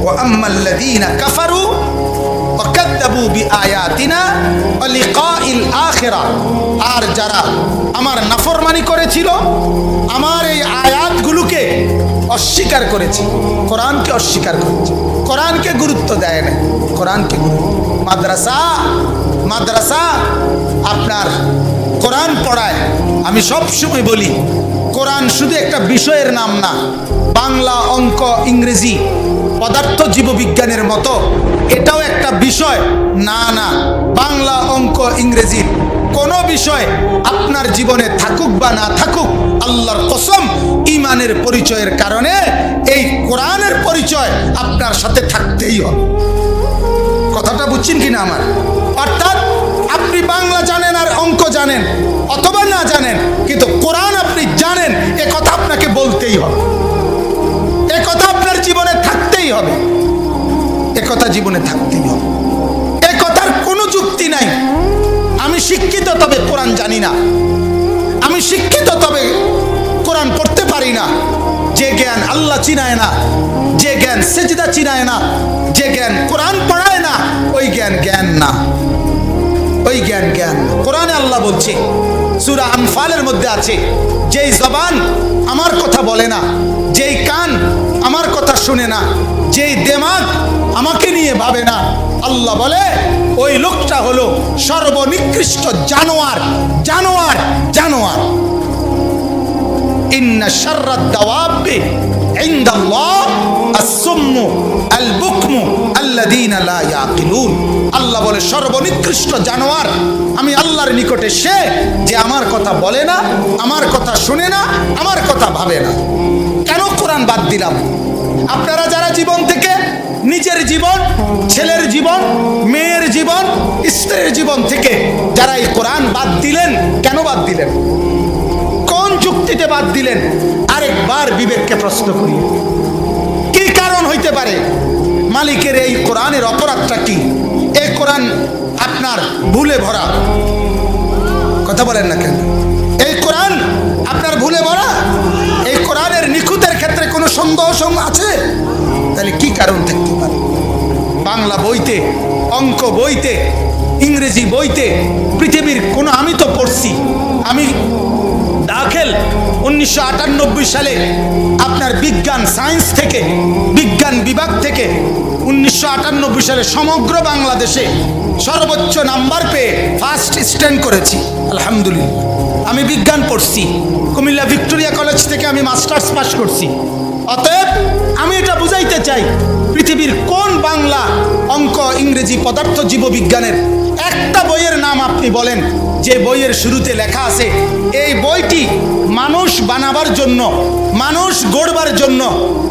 ওয়া আম্মাল্লাযীনা কাফারু ওয়া কাযযাবু বিআয়াতিনা ওয়া লিকাইল আখিরা। আর যারা আমার নাফরমানি করেছিল, আমার এই আয়াতগুলোকে অস্বীকার করেছে, কোরআনকে অস্বীকার করেছে, কোরআনকে গুরুত্ব দেয় না, কোরআনকে গুরুত্ব। মাদ্রাসা আপনার কোরআন পড়ায়। আমি সব সময় বলি কোরআন শুধু একটা বিষয়ের নাম না। বাংলা, অঙ্ক, ইংরেজি, পদার্থ জীববিজ্ঞানের মতো এটাও একটা বিষয় না। না, বাংলা, অঙ্ক, ইংরেজি কোনো বিষয় আপনার জীবনে থাকুক বা না থাকুক, আল্লাহর কসম ঈমানের পরিচয়ের কারণে এই কোরআনের পরিচয় আপনার সাথে থাকতেই হবে। কথাটা বুঝছেন কিনা আমার? অর্থাৎ আপনি বাংলা জানেন আর অঙ্ক জানেন অথবা না জানেন, কিন্তু কোরআন আপনি জানেন, এ কথা আপনাকে বলতেই হবে, এ কথা আপনার জীবনে থাকতেই হবে, এ কথা জীবনে থাকতেই হবে। এ কথার কোনো যুক্তি নাই আমি শিক্ষিত তবে কোরআন জানি না, আমি শিক্ষিত তবে কোরআন পড়তে পারি না। যে জ্ঞান আল্লাহ চিনায় না, যে জ্ঞান সেজদা চিনায় না, যে জ্ঞান কোরআন পড়ায় না, ওই জ্ঞান জ্ঞান না, ওই জ্ঞান জ্ঞান না। কোরআনে আল্লাহ বলছে, সূরা আনফালের মধ্যে আছে, যেই জবান আমার কথা বলে না, যেই কান আমার কথা শুনে না, যেই দিমাগ আমাকে নিয়ে ভাবে না, আল্লাহ বলে ওই লোকটা হলো সর্বনিকৃষ্ট জানোয়ার, জানোয়ার, জানোয়ার। ইন্না শাররাদ দাওয়াবি ইনদাল্লাহ আস-সুম্মু আল-বুকমু আল্লাযীনা লা ইয়াকিলুন। আল্লাহ বলে সর্বনিকৃষ্ট জানোয়ার আমি আল্লাহর নিকটে সে যে আমার কথা বলে না, আমার কথা শুনে না, আমার কথা ভাবে না। কেন কোরআন বাদ দিলাম? আপনারা যারা জীবন থেকে নিজের জীবন, ছেলের জীবন, মেয়ের জীবন, স্ত্রীর জীবন থেকে যারা এই কোরআন বাদ দিলেন, কেন বাদ দিলেন? কোন যুক্তিতে বাদ দিলেন? আরেকবার বিবেককে প্রশ্ন করি, কি কারণ হইতে পারে? মালিকের এই কোরআনের অপরাধটা কি? এই কোরআন আপনার ভুলে ভরা, কথা বলেন না কেন? এই কোরআন আপনার ভুলে ভরা, এই কোরআনের নিখুঁতের ক্ষেত্রে কোনো সন্দেহ আছে? তাহলে কি কারণ থাকতে পারে? বাংলা বইতে, অঙ্ক বইতে, ইংরেজি বইতে, পৃথিবীর কোনো, আমি তো পড়ছি, আমি দাখিল 1998 সালে আপনার বিজ্ঞান সায়েন্স থেকে, বিজ্ঞান বিভাগ থেকে 1998 সালে সমগ্র বাংলাদেশে সর্বোচ্চ নাম্বার পেয়ে ফার্স্ট স্ট্যান্ড করেছি, আলহামদুলিল্লাহ। আমি বিজ্ঞান পড়ছি, কুমিল্লা ভিক্টোরিয়া কলেজ থেকে আমি মাস্টার্স পাস করছি। অতএব আমি এটা বুঝাইতে চাই, পৃথিবীর কোন বাংলা, অঙ্ক, ইংরেজি, পদার্থ জীববিজ্ঞানের একটা বইয়ের নাম আপনি বলেন যে বইয়ের শুরুতে লেখা আছে এই বইটি মানুষ বানাবার জন্য, মানুষ গড়বার জন্য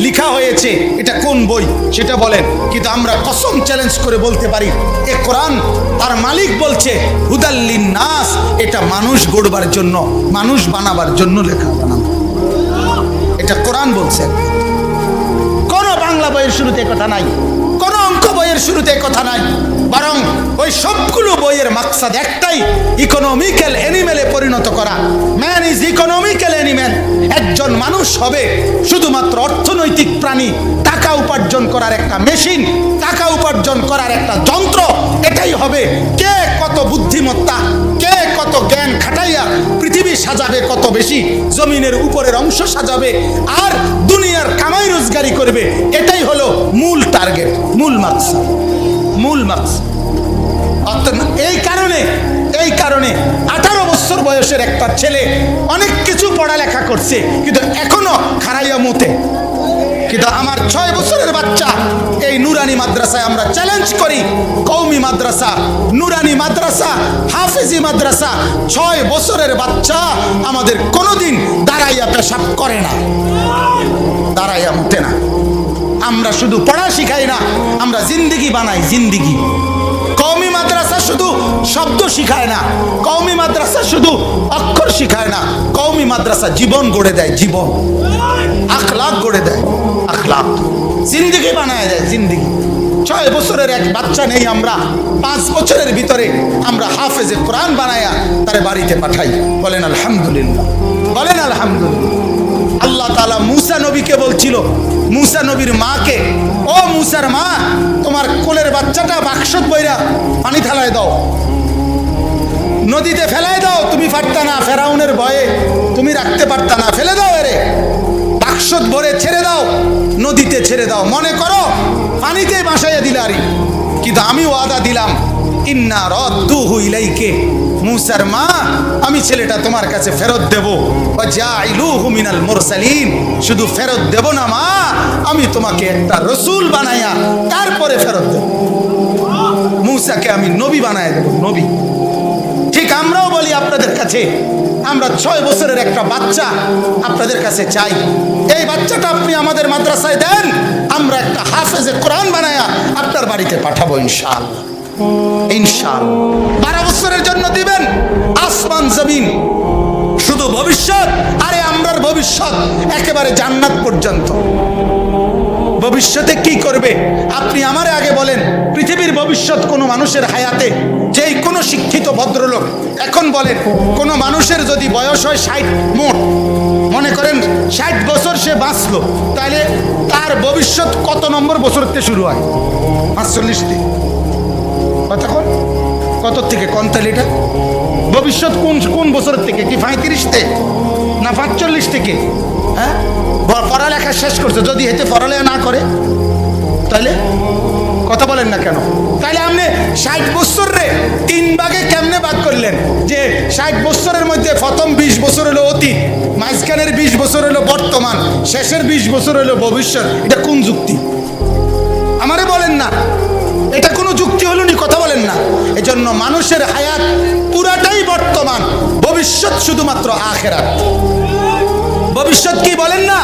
লেখা হয়েছে, এটা কোন বই সেটা বলেন। কিন্তু আমরা কসম চ্যালেঞ্জ করে বলতে পারি এ কোরআন তার মালিক বলছে হুদাল্লিন নাস, এটা মানুষ গড়বার জন্য, মানুষ বানাবার জন্য লেখা, বানানো, এটা কোরআন বলছে। কোন বাংলা বইয়ের শুরুতে কথা নাই, কোন অঙ্ক বইয়ের শুরুতে কথা নাই, বরং ওই সবগুলো বইয়ের মাকসাদ একটাই, ইকোনমিক্যাল অ্যানিমেলে পরিণত করা। Man is economical animal. একজন মানুষ হবে শুধুমাত্র অর্থনৈতিক প্রাণী, টাকা উপার্জন করার একটা মেশিন, টাকা উপার্জন করার একটা যন্ত্র, এটাই হবে। কে কত বুদ্ধিমত্তা, কে কত জ্ঞান খাটাইয়া পৃথিবী পৃথিবী সাজাবে কত বেশি, জমিনের উপরের অংশ সাজাবে, আর দুনিয়ার কামাই রোজগারি করবে। এটাই হলো মূল টার্গেট, মূল মাকসাদ, মূল মাকসাদ। এই কারণে 18 বছর বয়সের একটা ছেলে অনেক কিছু পড়ালেখা করছে, কিন্তু এখনো খারাইয়া মতে। কিন্তু আমার 6 বছরের বাচ্চা, এই নুরানি মাদ্রাসায় আমরা চ্যালেঞ্জ করি, কওমি মাদ্রাসা, নুরানি মাদ্রাসা, হাফেজি মাদ্রাসা, 6 বছরের বাচ্চা আমাদের কোনোদিন দাঁড়াইয়া পেশাব করে না, দাঁড়াইয়া মতে না। আমরা শুধু পড়া শিখাই না, আমরা জিন্দিগি বানাই, জিন্দিগি। কওমি মাদ্রাসা শুধু শব্দ শিখায় না, কওমি মাদ্রাসা শুধু অক্ষর শিখায় না, কওমি মাদ্রাসা জীবন গড়ে দেয়, জীবন, আখলাক গড়ে দেয়, আখলাক, জিন্দিগি বানায় দেয়, জিন্দিগি। 6 বছরের এক বাচ্চা নেই আমরা, 5 বছরের ভিতরে আমরা হাফেজে কোরআন বানায়া তারে বাড়িতে পাঠাই। বলেন আলহামদুলিল্লাহ, বলেন আলহামদুলিল্লাহ। আল্লাহ তাআলা মুসা নবীকে বলছিল, মুসা নবীর মাকে, ও মুসার মা, তোমার কোলের বাচ্চাটা বাক্সত বইরা পানি ফেলায় দাও, নদীতে ফেলায় দাও। তুমি পারতা না, ফেরাউনের ভয়ে তুমি রাখতে পারতা না, ফেলে দাও, এরে বাক্সত ভরে ছেড়ে দাও, নদীতে ছেড়ে দাও। মনে করো পানিতে বাসাইয়া দিলারি, কিন্তু আমি ওয়াদা দিলাম, ইন্না রাদ্দুহু ইলাইকে, মুসার মা, আমি ছেলেটা তোমার কাছে ফেরত দেব। ওয়া জাইলুহু মিনাল মুরসালিন, শুধু ফেরত দেব না মা, আমি তোমাকে একটা রসুল বানাইয়া তারপরে ফেরত দেব। মুসাকে আমি নবী বানায় দেব, নবী। ঠিক আমরাও বলি আপনাদের কাছে, আমরা 6 বছরের একটা বাচ্চা আপনাদের কাছে চাই, এই বাচ্চাটা আপনি আমাদের মাদ্রাসায় দেন, আমরা একটা হাফেজে কোরআন বানায়া আপনার বাড়িতে পাঠাবো ইনশাআল্লাহ, ইনশাআল্লাহ। 12 বছরের জন্য দিবেন, আসমান জমিন, শুধু ভবিষ্যৎ। আরে আমরার ভবিষ্যৎ একেবারে জান্নাত পর্যন্ত। ভবিষ্যতে কি করবে আপনি আমারে আগে বলেন। পৃথিবীর ভবিষ্যৎ কোনো মানুষের হায়াতে, যেই কোনো শিক্ষিত ভদ্রলোক এখন বলেন, কোনো মানুষের যদি বয়স হয় 60 মোট, মনে করেন 60 বছর সে বাঁচলো, তাহলে তার ভবিষ্যৎ কত নম্বর বছর থেকে শুরু হয়? 45 থেকে। কতক্ষণ, কত থেকে কোন তাহলে এটা ভবিষ্যৎ কোন কোন বছর থেকে? কি 35 থেকে না 45 থেকে? হ্যাঁ, পড়ালেখা শেষ করছে, যদি হেতে পড়ালেখা না করে তাহলে কথা বলেন না কেন? তাহলে আপনি 60 বছর রে 3 ভাগে কেমনে ভাগ করলেন? যে 60 বছরের মধ্যে প্রথম 20 বছর হলো অতীত, মাঝখানের 20 বছর হলো বর্তমান, শেষের 20 বছর হলো ভবিষ্যৎ। এটা কোন যুক্তি? আমারে বলেন না, এটা কোনো যুক্তি হলো নি? কথা বলেন না। এজন্য মানুষের হায়াত পুরাটাই বর্তমান, ভবিষ্যৎ শুধুমাত্র আখিরাত। ভবিষ্যৎ কি বলেন না?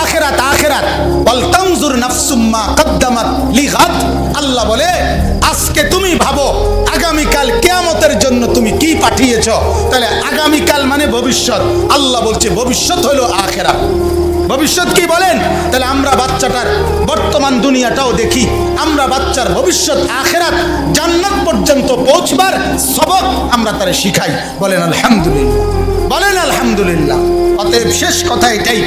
আখিরাত, আখিরাত। ওয়াল তানজুর নাফসুম মা কদ্দামাত লিগাদ। আল্লাহ বলে, আজকে তুমি ভাবো আগামীকাল কিয়ামতের জন্য তুমি কি পাঠিয়েছো। তাহলে আগামীকাল মানে ভবিষ্যৎ। আল্লাহ বলছে ভবিষ্যৎ হলো আখিরাত। ভবিষ্যৎ কি বলেন? তাহলে আমরা বাচ্চাটার বর্তমান দুনিয়াটাও দেখি, আমরা বাচ্চার ভবিষ্যৎ আখিরাত জান্নাত পর্যন্ত পৌঁছবার সবক আমরা তারে শিখাই। বলেন আলহামদুলিল্লাহ, বলেন আলহামদুলিল্লাহ। অতএব শেষ কথা এটাই,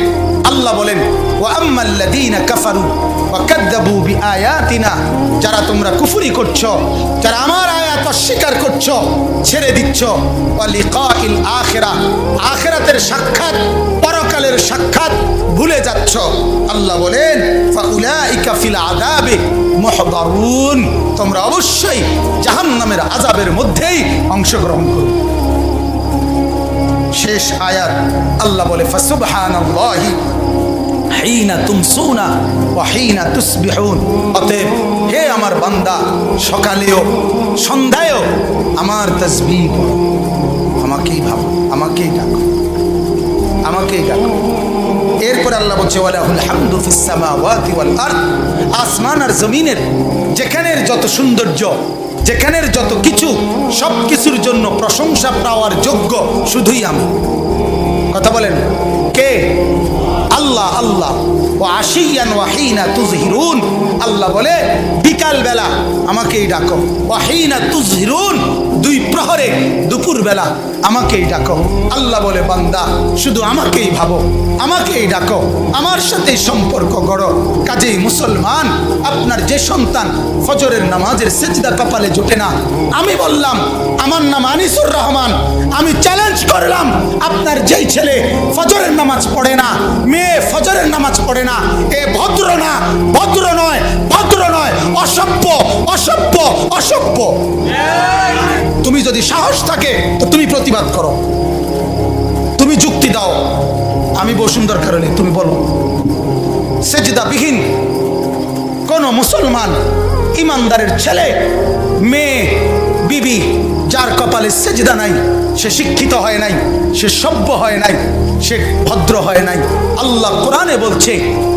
আল্লাহ বলেন, ওয়া আম্মাল্লাযীনা কাফারু ওয়া কাযযাবু বিআয়াতিনা, যারা তোমরা কুফরি করছো, যারা আমার আয়াত অস্বীকার করছো, ছেড়ে দিচ্ছ, ওয়া লিকাইল আখিরা, আখিরাতের সাক্ষাৎ, পরকালের সাক্ষাৎ ভুলে যাচ্ছ, আল্লাহ বলেন, ফাউলাইকা ফিল আযাবি মুহদারুন, তোমরা অবশ্যই জাহান্নামের আযাবের মধ্যেই অংশগ্রহণ করো। শেষ আয়াত আল্লাহ বলে, ফাসুবহানাল্লাহি হিনা তুমসুনা ওয়া হিনা তুসবিহুন। অতএব হে আমার বান্দা, সকালেও সন্ধ্যায়ও আমার তাসবিহ পড়ো, আমাকেই ভাবো, আমাকেই ডাকো, আমাকেই ডাকো। এরপর আল্লাহ বলছে, ওয়ালাহুল হামদু ফিস সামাওয়াতি ওয়াল আরদ, আসমান আর জমিনের যেখানের যত সৌন্দর্য, যেখানের যত কিছু, সব কিছুর জন্য প্রশংসা পাওয়ার যোগ্য শুধুই আমি। কথা বলেন, কে? আল্লাহ। আল্লাহ ওয়া আশিয়ান ওয়া হিনা তুযহিরুন, আল্লাহ বলে বিকাল বেলা আমাকেই ডাকো, ওয়া হিনা তুযহিরুন, দুই প্রহরে দুপুর বেলা আমাকেই ডাকো। আল্লাহ বলে, বান্দা শুধু আমাকেই ভাবো, আমাকেই ডাকো, আমার সাথে সম্পর্ক গড়ো। কাজেই মুসলমান, আপনার যে সন্তান ফজরের নামাজের সেজদা কপালে জোটে না, আমি বললাম, আমার নাম আনিসুর রহমান, আমি চ্যালেঞ্জ করলাম, আপনার যেই ছেলে ফজরের নামাজ পড়ে না, মেয়ে ফজরের নামাজ পড়ে না, এ ভদ্র না, ভদ্র নয়, ভদ্র নয়, অসভ্য, অসভ্য, অসভ্য। তুমি যদি সাহস থাকে তো তুমি প্রতিবাদ করো, তুমি যুক্তি দাও। আমি বসুন্ধর কারণে তুমি বলো, সেজদাবিহীন কোন মুসলমান ইমানদারের ছেলে, মেয়ে, বিবি যার কপালে সেজদা নাই, সে শিক্ষিত হয় নাই, সে সভ্য হয় নাই, সে ভদ্র হয় নাই। আল্লাহ কোরআনে বলছে,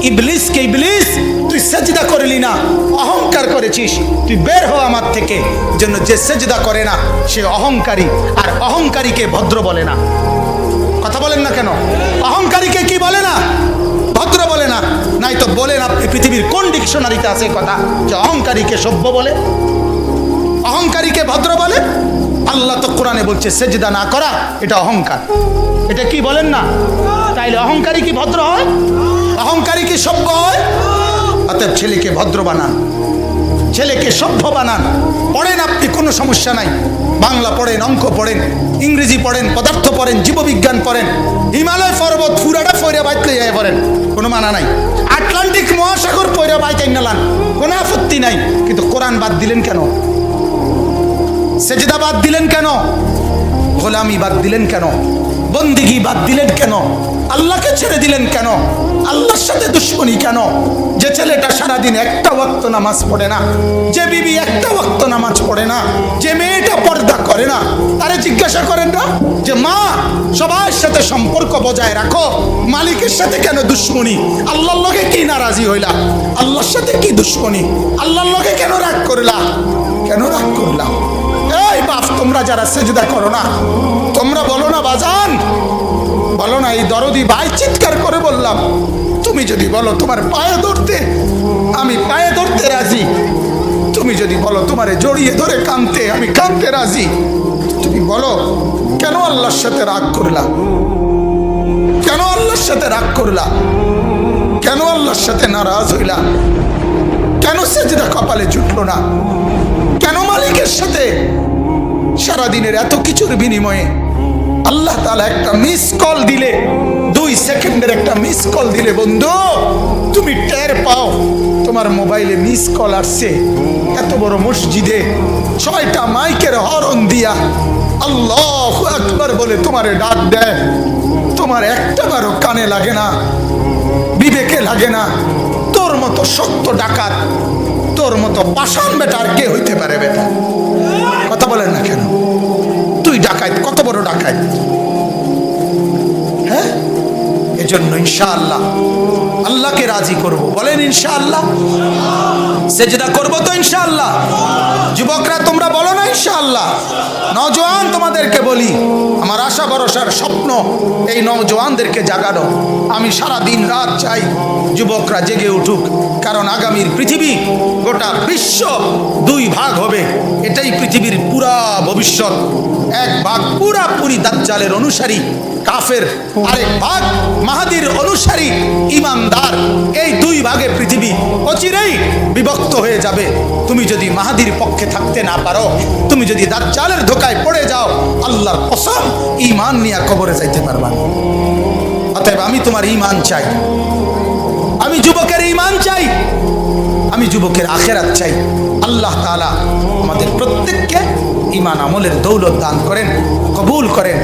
ইবলিসকে, ইবলিস তুই সেজদা করলি না, অহংকার করেছিস, তুই বের হ আমার থেকে। জন্য যে সেজদা করে না সে অহংকারী, আর অহংকারীকে ভদ্র বলে না। কথা বলেন না কেন? অহংকারীকে কি বলে না? ভদ্র বলে না। নাই তো বলেন আপনি পৃথিবীর কোন ডিকশনারিতে আছে কথা যে অহংকারীকে সভ্য বলে, অহংকারীকে ভদ্র বলে? আল্লাহ তো কোরআনে বলছে সেজদা না করা এটা অহংকার। এটা কি বলেন না? তাইলে অহংকারী কি ভদ্র হয়? অহংকারী কি সভ্য হয়? অতএব ছেলেকে ভদ্র বানান, ছেলেকে সভ্য বানান। পড়েন আপনি, কোনো সমস্যা নাই, বাংলা পড়েন, অঙ্ক পড়েন, ইংরেজি পড়েন, পদার্থ পড়েন, জীববিজ্ঞান পড়েন, হিমালয় পর্বত পুরাটা পয়রা বাইতে যায় পড়েন, কোনো মানা নাই। আটলান্টিক মহাসাগর পয়রা বাইতে নালান, কোনো আপত্তি নাই। কিন্তু কোরআন বাদ দিলেন কেন? সেজদা বাদ দিলেন কেন? গোলামি বাদ দিলেন কেন? বন্দিগি বাদ দিলেন কেন? আল্লাহকে ছেড়ে দিলেন কেন? আল্লাহর সাথে দুশ্মনী কেন? যে ছেলেটা সারাদিন একটা ওয়াক্ত নামাজ পড়ে না, যে বিবি একটা ওয়াক্ত নামাজ পড়ে না, যে মেয়েটা পর্দা করে না, তারে জিজ্ঞাসা করেন না যে মা সবার সাথে সম্পর্ক বজায় রাখো, মালিকের সাথে কেন দুশ্মনী? আল্লাহর লগে কি নারাজি হইলা? আল্লাহর সাথে কি দুশ্মনী? আল্লাহর লগে কেন রাগ করলা? কেন রাগ করলা? এই বাপ, তোমরা যারা সেজদা করো না, তোমরা বলো না বাজান, বলো না, এই দরদি ভাই চিৎকার করে বললাম, তুমি যদি বলো তোমার পায়ে ধরতে, আমি পায়ে ধরতে রাজি। তুমি যদি বলো তোমারে জড়িয়ে ধরে কাঁদতে, আমি কাঁদতে রাজি। তুমি বলো কেন আল্লাহর সাথে রাগ করলা? কেন আল্লাহর সাথে রাগ করলা? কেন আল্লাহর সাথে নারাজ হইলা? কেন সেজদা কপালে জুটলো না? কেন মালিকের সাথে সারাদিনের এত কিছুর বিনিময়ে আল্লাহ তাআলা একটা মিস কল দিলে, 2 সেকেন্ডের একটা মিস কল দিলে বন্ধু তুমি টের পাও তোমার মোবাইলে মিস কল আসছে। এত বড় মসজিদে 6টা মাইকের হরন দিয়া আল্লাহু আকবার বলে তোমারে ডাক দেয়, তোমার একটাবারও কানে লাগে না, বিবেকে লাগে না। তোর মতো শক্ত ডাকাত, তোর মতো পাষাণ বেটা আর কে হইতে পারে? বেটা কথা বলেন না কেন? তুই ডাকাত, কত বড় ডাকাত! হ্যাঁ, এজন্য ইনশাআল্লাহ আল্লাহকে রাজি করব। বলেন ইনশাআল্লাহ। সেজদা করব তো ইনশাআল্লাহ। যুবকরা তোমরা বলো না ইনশাআল্লাহ। নওজোয়ান তোমাদেরকে বলি, আমার আশা ভরসার স্বপ্ন এই নওজোয়ানদেরকে জাগানো। আমি সারা দিন রাত চাই যুবকরা জেগে উঠুক, কারণ আগামীর পৃথিবী, গোটা বিশ্ব 2 ভাগ হবে। এটাই পৃথিবীর পুরা ভবিষ্যৎ। এক ভাগ পুরাপুরি দাজ্জালের অনুসারী কাফের, আরেক ভাগ মাহাদির অনুসারী ইমানদার। এই 2 ভাগে পৃথিবী অচিরেই বিভক্ত হয়ে যাবে। তুমি যদি মাহাদির পক্ষে থাকতে না পারো, তুমি যদি দাজ্জালের ধোকায় পড়ে যাও, আল্লাহর কসম ঈমান নিয়ে কবরে যাইতে পারবা না। অতএব আমি তোমার ঈমান চাই, আমি যুবকের ঈমান চাই, আমি যুবকের আখিরাত চাই। আল্লাহ তাআলা আমাদের প্রত্যেককে ঈমান আমলের দৌলত দান করেন, কবুল করেন।